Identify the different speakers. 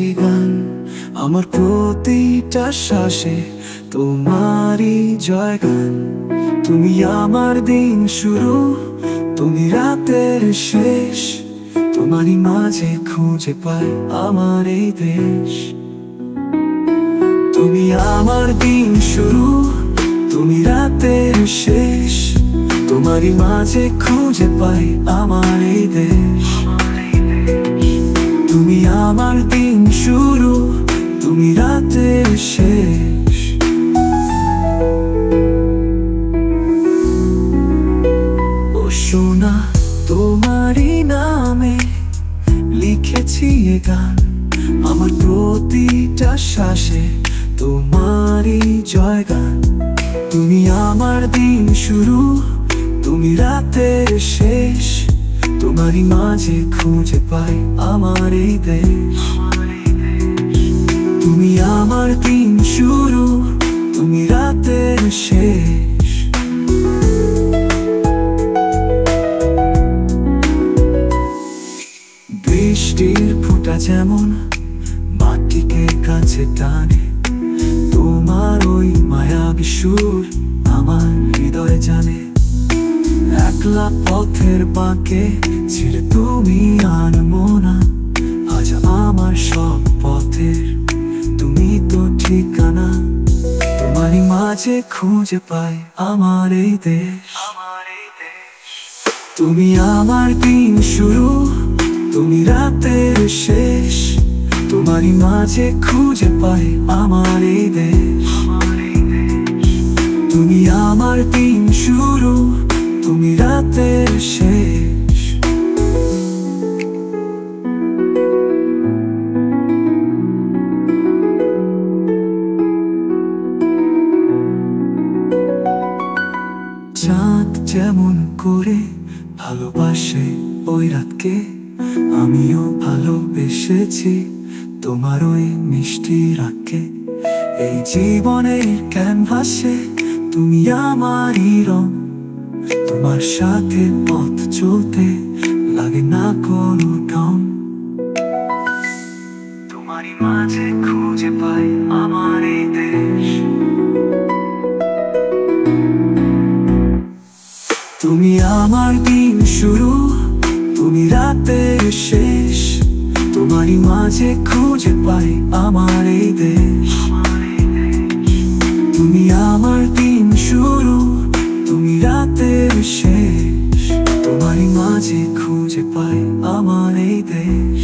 Speaker 1: এ গান আমার প্রতিটা শ্বাসে তোমারই জয়গান। তুমি আমার দিন শুরু, তুমি রাতের শেষ, তোমারই মাঝে খুঁজে পাই আমার এই দেশ। তুমি আমার দিন শুরু, তুমি রাতের শেষ, তোমারই মাঝে খুঁজে পাই আমার এই দেশ। তুমি আমার দিন শুরু, তুমি রাতের শেষ। ও সোনা, তোমারই নামে লিখেছি এ গান আমার প্রতিটা শ্বাসে তোমারই জয়গান। তুমি আমার দিন শুরু, তুমি রাতের শেষ, তোমারই মাঝে খুঁজে পাই আমার এই দেশ। তুমি আমার দিন শুরু, তুমি রাতের শেষ। বৃষ্টির ফোঁটা যেমন মাটিকে কাছে টানে, তোমার ওই মায়াবী সুর আমার হৃদয় জানে। একলা পথের বাঁকে ছেড়ে তুমি আনবো না, আজ আমার সব পথের তুমি তো ঠিকানা। তোমারই মাঝে খুঁজে পাই আমার এই দেশ। তুমি আমার দিন শুরু, তুমি রাতের শেষ, তোমারই মাঝে খুঁজে পাই আমার এই দেশ। তুমি আমার দিন শুরু, তুমি রাতের শেষ। চাঁদ যেমন করে ভালোবাসে ওই রাতকে, আমিও ভালোবেসেছি তোমার ওই মিষ্টি রাতকে। এই জীবনের ক্যানভাসে তুমি আমারই রং, তোমার সাথে পথ চলতে লাগে না কোনো ঢং। তোমারই মাঝে খুঁজে পাই আমার এই দেশ। তুমি আমার দিন শুরু, তুমি রাতের শেষ, তোমারই মাঝে খুঁজে পাই আমার এই দেশ। তুমি আমার দিন শুরু, তুমি রাতের শেষ, তোমারই মাঝে খুঁজে পাই আমার এই দেশ।